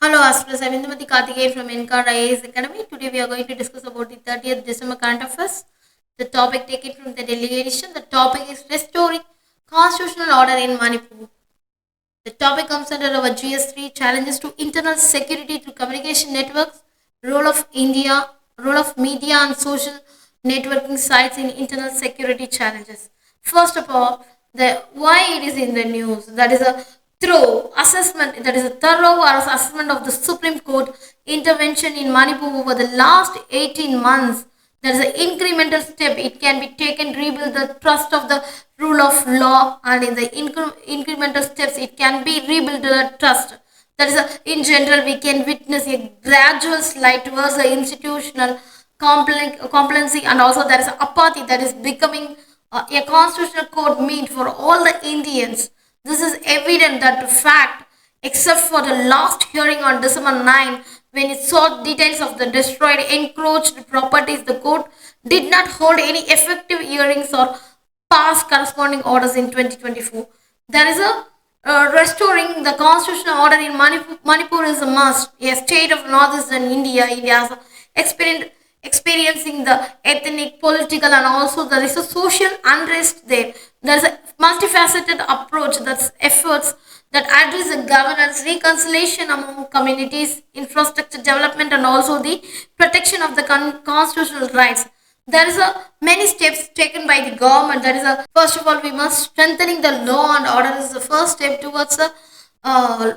Hello, Astros. I'm Indumati Karthikeyan from Inkar IAS Academy. Today we are going to discuss about the 30th December current affairs. The topic taken from the Delhi edition. The topic is restoring constitutional order in Manipur. The topic comes under our GS3 challenges to internal security through communication networks, role of India, role of media and social networking sites in internal security challenges. First of all, the why it is in the news. That is a thorough assessment. That is a thorough assessment of the Supreme Court intervention in Manipur over the last 18 months. There is an incremental step. It can be taken to rebuild the trust of the rule of law, and in the incremental steps, it can be rebuild the trust. That is, in general, we can witness a gradual slide towards the institutional complacency, and also there is apathy that is becoming a constitutional code meant for all the Indians. This is evident that the fact, except for the last hearing on December 9, when it sought details of the destroyed encroached properties, the court did not hold any effective hearings or pass corresponding orders in 2024. There is a restoring the constitutional order in Manipur is a must. A state of northeastern India, India has experiencing the ethnic, political, and also there is a social unrest there. There is a multifaceted approach that's efforts that address the governance, reconciliation among communities, infrastructure development, and also the protection of the constitutional rights. There is a many steps taken by the government. There is a first of all we must strengthening the law and order is the first step towards a uh,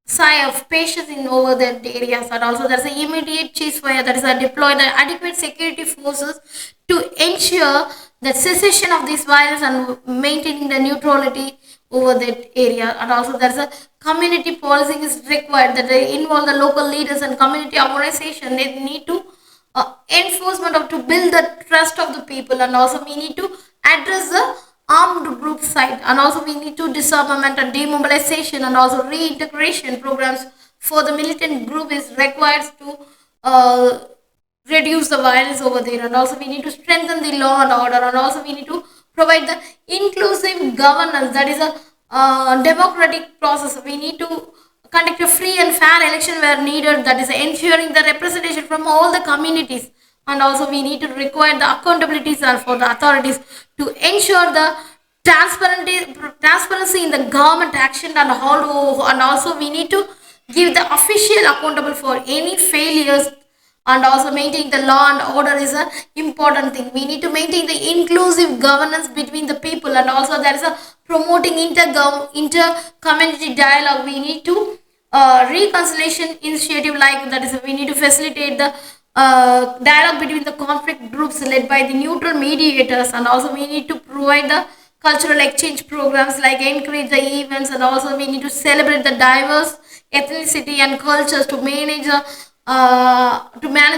sigh of patience in over the areas, and also there's an immediate ceasefire that is a deploy the adequate security forces to ensure the cessation of this violence and maintaining the neutrality over that area, and also there's a community policing is required that they involve the local leaders and community organization. They need to enforcement of to build the trust of the people, and also we need to address the armed group side, and also we need to disarmament and demobilization and also reintegration programs for the militant group is required to uh, reduce the violence over there, and also we need to strengthen the law and order, and also we need to provide the inclusive governance that is a democratic process. We need to conduct a free and fair election where needed, that is ensuring the representation from all the communities, and also we need to require the accountabilities for the authorities to ensure the transparency in the government action and all, and also we need to give the official accountable for any failures, and also maintaining the law and order is a important thing. We need to maintain the inclusive governance between the people, and also there is a promoting inter community dialogue. We need to reconciliation initiative, like that is we need to facilitate the dialogue between the conflict groups led by the neutral mediators, and also we need to provide the cultural exchange programs like encourage the events, and also we need to celebrate the diverse ethnicity and cultures to manage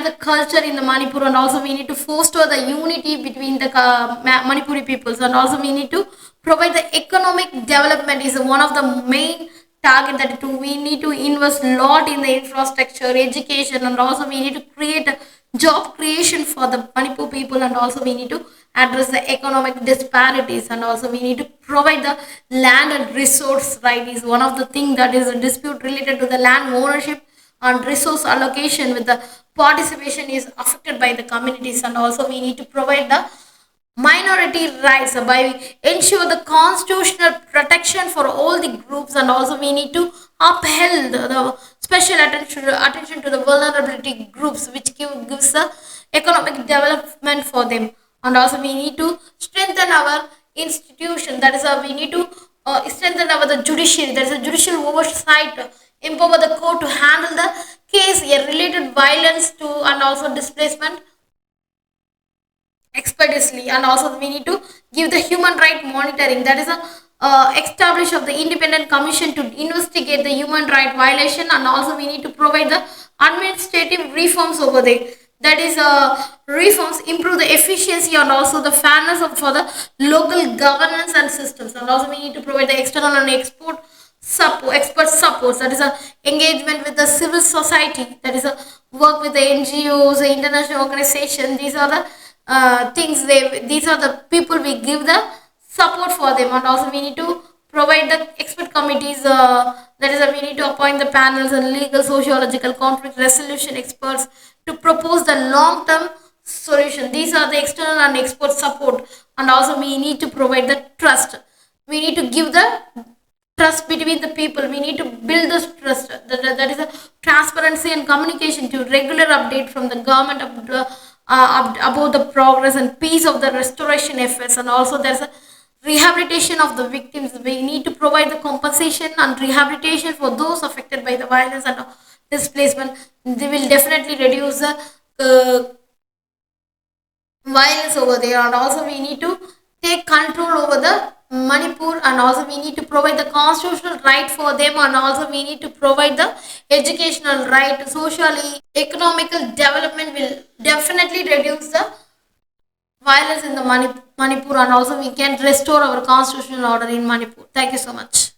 the culture in the Manipur, and also we need to foster the unity between the Manipuri peoples, and also we need to provide the economic development is one of the main target that we need to invest a lot in the infrastructure, education, and also we need to create a job creation for the Manipur people, and also we need to address the economic disparities, and also we need to provide the land and resource right is one of the thing that is a dispute related to the land ownership and resource allocation with the participation is affected by the communities, and also we need to provide the minority rights by ensure the constitutional protection for all the groups, and also we need to uphold the special attention to the vulnerability groups which gives the economic development for them, and also we need to strengthen our institution, that is we need to strengthen our the judiciary, there is a judicial oversight, empower the court to handle the case related violence to and also displacement expeditiously, and also we need to give the human right monitoring, that is a establish of the independent commission to investigate the human right violation, and also we need to provide the administrative reforms over there, that is reforms improve the efficiency and also the fairness for the local governance and systems, and also we need to provide the external and expert supports, that is a engagement with the civil society, that is a work with the NGOs, the international organization. These are the things these are the people we give the support for them, and also we need to provide the expert committees, that is, we need to appoint the panels and legal, sociological, conflict resolution experts to propose the long term solution. These are the external and expert support, and also we need to provide the trust. We need to give the trust between the people. We need to build this trust. That is a transparency and communication to regular update from the government about the progress and peace of the restoration efforts. And also there's a rehabilitation of the victims. We need to provide the compensation and rehabilitation for those affected by the violence and displacement. They will definitely reduce the violence over there. And also we need to take control over the Manipur, and also we need to provide the constitutional right for them, and also we need to provide the educational right. Socially economical development will definitely reduce the violence in the Manipur, and also we can restore our constitutional order in Manipur. Thank you so much.